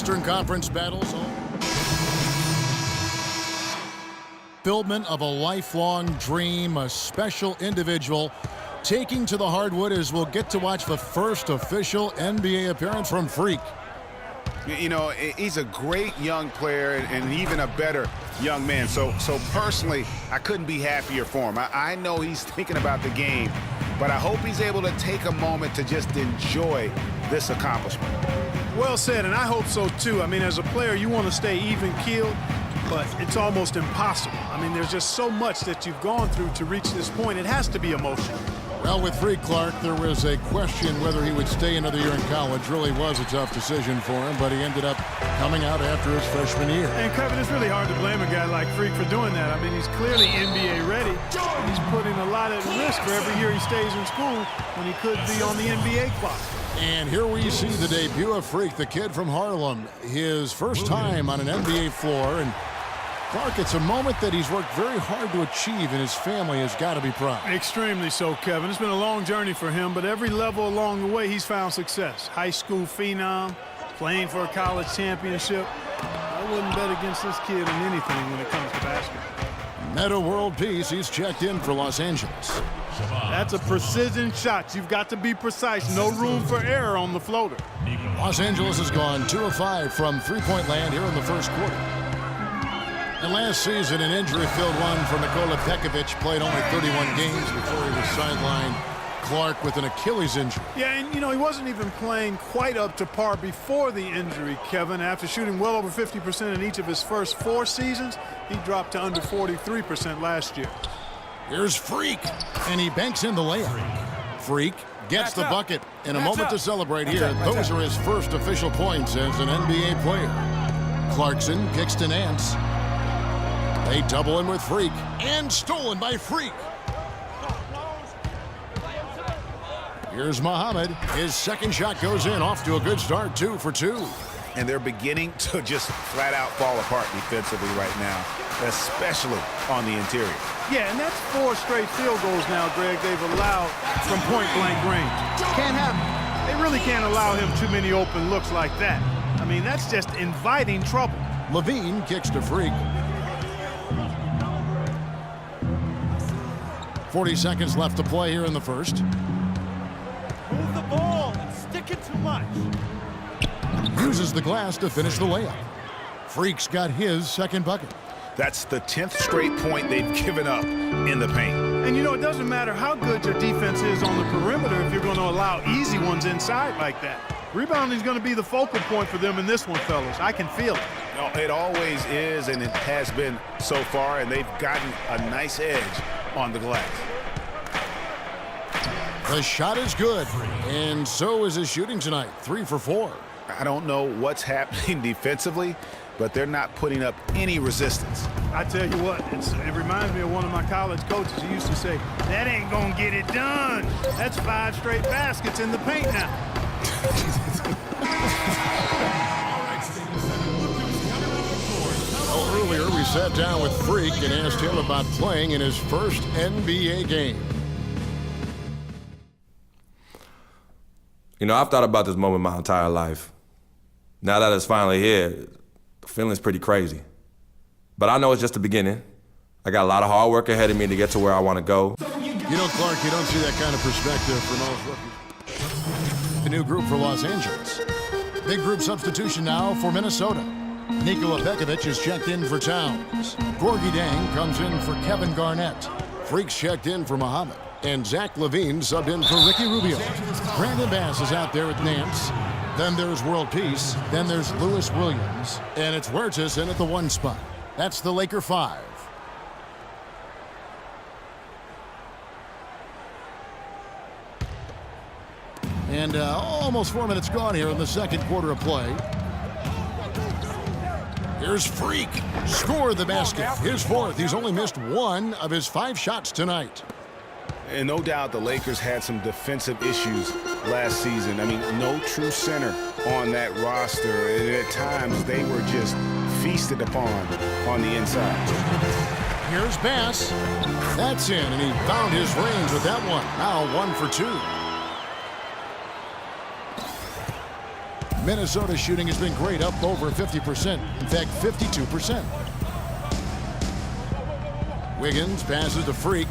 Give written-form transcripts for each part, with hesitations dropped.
Western Conference battles. Fulfillment of a lifelong dream, a special individual taking to the hardwood as we'll get to watch the first official NBA appearance from Freak. You know, he's a great young player and even a better young man. So personally, I couldn't be happier for him. I know he's thinking about the game, but I hope he's able to take a moment to just enjoy this accomplishment. Well said, and I hope so too. I mean, as a player, you want to stay even-keeled, but it's almost impossible. I mean, there's just so much that you've gone through to reach this point. It has to be emotional. Well, with Freak Clark, there was a question whether he would stay another year in college. Really was a tough decision for him, but he ended up coming out after his freshman year. And, Kevin, it's really hard to blame a guy like Freak for doing that. I mean, he's clearly NBA ready. He's putting a lot at risk for every year he stays in school when he could be on the NBA clock. And here we see the debut of Freak, the kid from Harlem. His first time on an NBA floor. And Clark, it's a moment that he's worked very hard to achieve, and his family has got to be proud. Extremely so, Kevin. It's been a long journey for him, but every level along the way, he's found success. High school phenom, playing for a college championship. I wouldn't bet against this kid in anything when it comes to basketball. Meta world peace, he's checked in for Los Angeles. That's a precision shot. You've got to be precise. No room for error on the floater. Los Angeles has gone 2 of 5 from three-point land here in the first quarter. And last season, an injury-filled one for Nikola Pekovic. Played only 31 games before he was sidelined. Clark with an Achilles injury. Yeah, and, you know, he wasn't even playing quite up to par before the injury, Kevin. After shooting well over 50% in each of his first 4 seasons, he dropped to under 43% last year. Here's Freak, and he banks in the layup. Freak gets the bucket. In a moment to celebrate here, those are his first official points as an NBA player. Clarkson kicks to Nance. They double in with Freak, and stolen by Freak. Here's Muhammad. His second shot goes in, off to a good start, 2 for 2. And they're beginning to just flat out fall apart defensively right now, especially on the interior. Yeah, and that's 4 straight field goals now, Greg, they've allowed from point-blank range. Can't happen. They really can't allow him too many open looks like that. I mean, that's just inviting trouble. Levine kicks to Freak. 40 seconds left to play here in the first. Move the ball and stick it too much. Uses the glass to finish the layup. Freak's got his second bucket. That's the 10th straight point they've given up in the paint. And, you know, it doesn't matter how good your defense is on the perimeter if you're going to allow easy ones inside like that. Rebounding is going to be the focal point for them in this one, fellas. I can feel it. No, it always is, and it has been so far, and they've gotten a nice edge on the glass. The shot is good, and so is his shooting tonight, 3 for 4. I don't know what's happening defensively, but they're not putting up any resistance. I tell you what, it reminds me of one of my college coaches. He used to say, that ain't going to get it done. That's 5 straight baskets in the paint now. Well, earlier we sat down with Freak and asked him about playing in his first NBA game. You know, I've thought about this moment my entire life. Now that it's finally here, the feeling's pretty crazy. But I know it's just the beginning. I got a lot of hard work ahead of me to get to where I want to go. You know, Clark, you don't see that kind of perspective from most rookies. The new group for Los Angeles. Big group substitution now for Minnesota. Nikola Pekovic is checked in for Towns. Gorgie Dang comes in for Kevin Garnett. Freak's checked in for Muhammad. And Zach LaVine subbed in for Ricky Rubio. Brandon Bass is out there at Nance. Then there's World Peace. Then there's Lewis Williams. And it's Huertas in at the 1 spot. That's the Laker 5. And almost 4 minutes gone here in the second quarter of play. Here's Freak. Scored the basket. His 4th. He's only missed 1 of his 5 shots tonight. And no doubt the Lakers had some defensive issues last season. I mean, no true center on that roster. And at times, they were just feasted upon on the inside. Here's Bass. That's in, and he found his range with that one. Now 1 for 2. Minnesota's shooting has been great, up over 50%. In fact, 52%. Wiggins passes to Freak.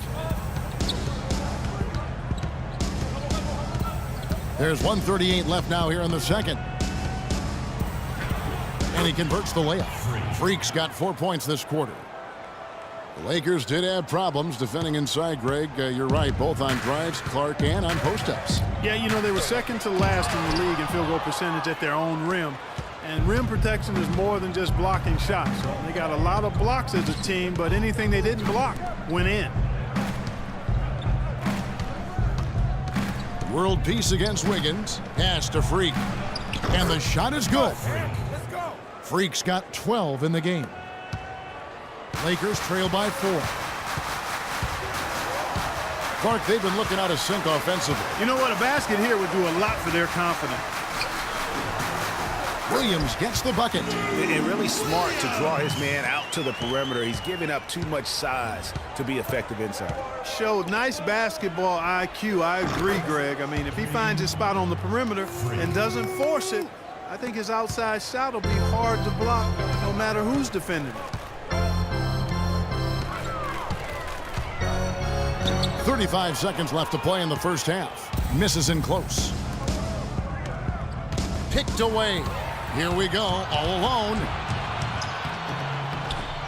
There's 1:38 left now here in the second. And he converts the layup. Freak's got 4 points this quarter. The Lakers did have problems defending inside, Greg. You're right, both on drives, Clark, and on post-ups. Yeah, you know, they were second to last in the league in field goal percentage at their own rim. And rim protection is more than just blocking shots. So they got a lot of blocks as a team, but anything they didn't block went in. World peace against Wiggins. Pass to Freak. And the shot is good. Freak's got 12 in the game. Lakers trail by 4. Clark, they've been looking out of sync offensively. You know what? A basket here would do a lot for their confidence. Williams gets the bucket. And really smart to draw his man out to the perimeter. He's giving up too much size to be effective inside. Showed nice basketball IQ. I agree, Greg. I mean, if he finds his spot on the perimeter and doesn't force it, I think his outside shot will be hard to block no matter who's defending it. 35 seconds left to play in the first half. Misses in close. Picked away. Here we go, all alone.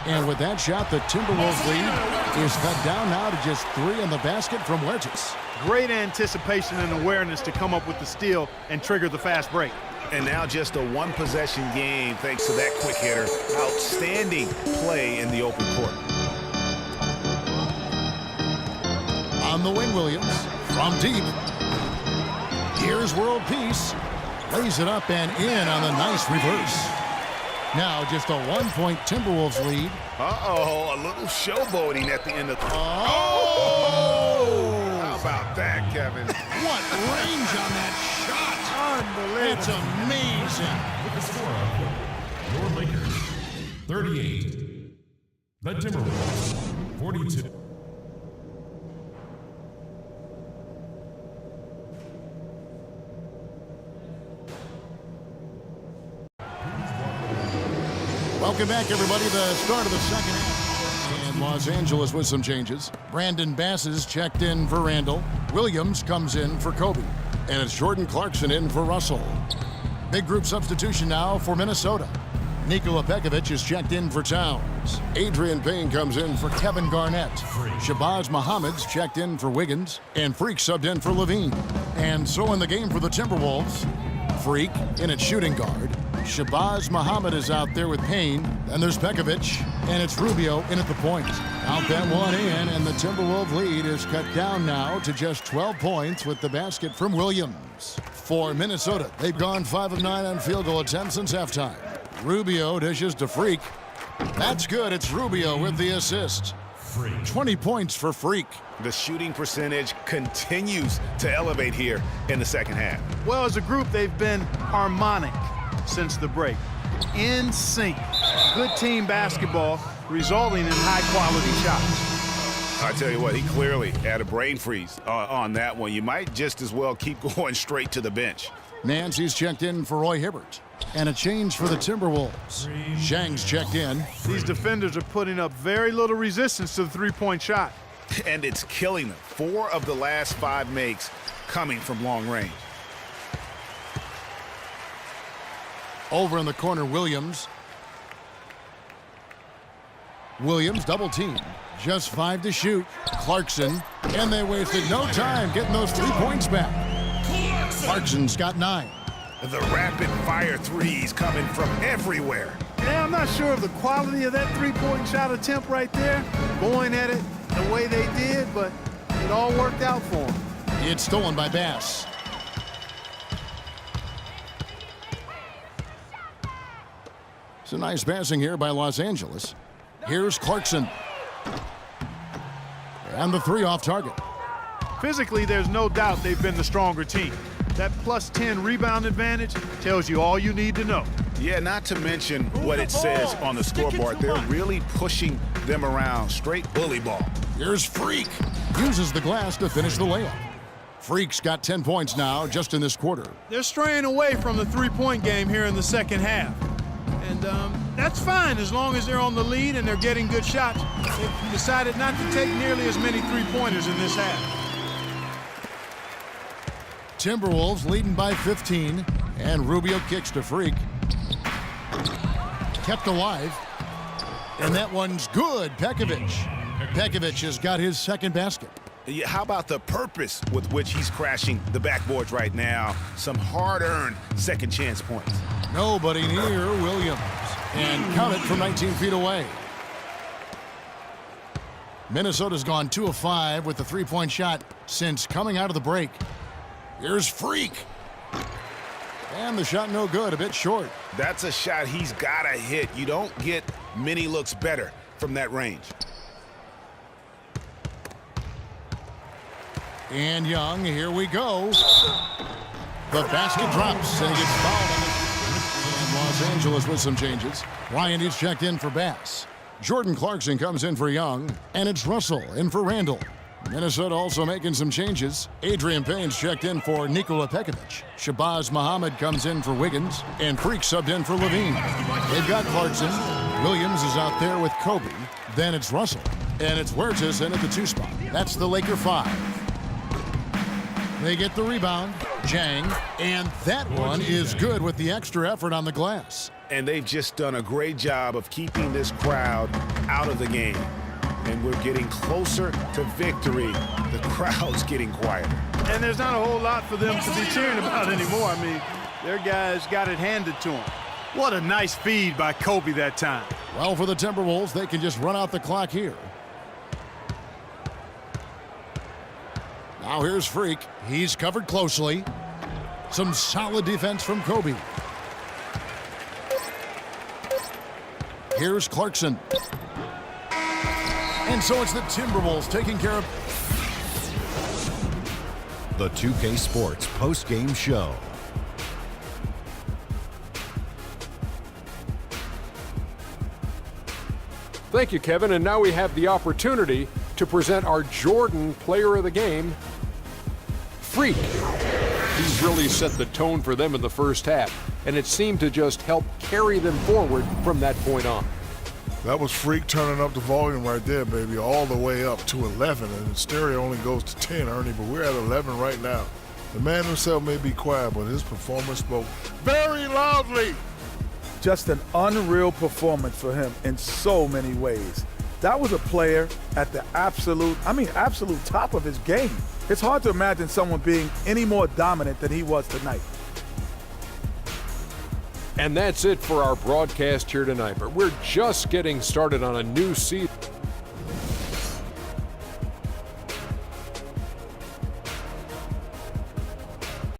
And with that shot, the Timberwolves lead is cut down now to just 3 in the basket from Huertas. Great anticipation and awareness to come up with the steal and trigger the fast break. And now just a one-possession game thanks to that quick hitter. Outstanding play in the open court. On the wing, Williams from deep. Here's world peace. Lays it up and in on the nice reverse. Now just a 1-point Timberwolves lead. Uh-oh, a little showboating at the end of the... Oh! How about that, Kevin? What range on that shot! Unbelievable. It's amazing. With the score, your Lakers, 38. The Timberwolves, 42. Welcome back, everybody. The start of the second half. And Los Angeles with some changes. Brandon Bass is checked in for Randall. Williams comes in for Kobe. And it's Jordan Clarkson in for Russell. Big group substitution now for Minnesota. Nikola Pekovic is checked in for Towns. Adrian Payne comes in for Kevin Garnett. Shabazz Muhammad's checked in for Wiggins. And Freak subbed in for Levine. And so in the game for the Timberwolves, Freak in at shooting guard. Shabazz Muhammad is out there with Payne. Then there's Pekovic, and it's Rubio in at the point. Out that one in, and the Timberwolves lead is cut down now to just 12 points with the basket from Williams. For Minnesota, they've gone 5 of 9 on field goal attempts since halftime. Rubio dishes to Freak. That's good. It's Rubio with the assist. 20 points for Freak. The shooting percentage continues to elevate here in the second half. Well, as a group, they've been harmonic since the break. In sync. Good team basketball resulting in high-quality shots. I tell you what, he clearly had a brain freeze on that one. You might just as well keep going straight to the bench. Nancy's checked in for Roy Hibbert. And a change for the Timberwolves. Zhang's checked in. These defenders are putting up very little resistance to the three-point shot. And it's killing them. 4 of the last 5 makes coming from long range. Over in the corner, Williams. Williams double team. Just 5 to shoot. Clarkson. And they wasted no time getting those 3 points back. Clarkson's got 9. The rapid-fire threes coming from everywhere. Yeah, I'm not sure of the quality of that three-point shot attempt right there. Going at it the way they did, but it all worked out for them. It's stolen by Bass. It's a nice passing here by Los Angeles. Here's Clarkson. And the 3 off target. Physically, there's no doubt they've been the stronger team. That plus 10 rebound advantage tells you all you need to know. Yeah, not to mention what it says on the scoreboard. They're really pushing them around. Straight bully ball. Here's Freak. Uses the glass to finish the layup. Freak's got 10 points now just in this quarter. They're straying away from the three-point game here in the second half. And that's fine as long as they're on the lead and they're getting good shots. They've decided not to take nearly as many three-pointers in this half. Timberwolves leading by 15, and Rubio kicks to Freak. Kept alive, and that one's good. Pekovic has got his second basket. Yeah, how about the purpose with which he's crashing the backboards right now? Some hard-earned second chance points. Nobody near Williams, and count it from 19 feet away. Minnesota's gone 2 of 5 with the three-point shot since coming out of the break. Here's Freak. And the shot no good, a bit short. That's a shot he's got to hit. You don't get many looks better from that range. And Young, here we go. The basket drops, and he gets fouled on it. And Los Angeles with some changes. Ryan is checked in for Bass. Jordan Clarkson comes in for Young, and it's Russell in for Randall. Minnesota also making some changes. Adrian Payne's checked in for Nikola Pekovic. Shabazz Muhammad comes in for Wiggins, and Freak subbed in for Levine. They've got Clarkson. Williams is out there with Kobe. Then it's Russell, and it's Huertas in at the 2 spot. That's the Laker 5. They get the rebound, Jang, and that one is good with the extra effort on the glass. And they've just done a great job of keeping this crowd out of the game. And we're getting closer to victory. The crowd's getting quieter. And there's not a whole lot for them to be cheering about anymore. I mean, their guys got it handed to them. What a nice feed by Kobe that time. Well, for the Timberwolves, they can just run out the clock here. Now here's Freak. He's covered closely. Some solid defense from Kobe. Here's Clarkson. And so it's the Timberwolves taking care of the 2K Sports post-game show. Thank you, Kevin. And now we have the opportunity to present our Jordan Player of the Game, Freak. He's really set the tone for them in the first half, and it seemed to just help carry them forward from that point on. That was Freak turning up the volume right there, baby, all the way up to 11. And the stereo only goes to 10, Ernie, but we're at 11 right now. The man himself may be quiet, but his performance spoke very loudly. Just an unreal performance for him in so many ways. That was a player at the absolute top of his game. It's hard to imagine someone being any more dominant than he was tonight. And that's it for our broadcast here tonight, but we're just getting started on a new season.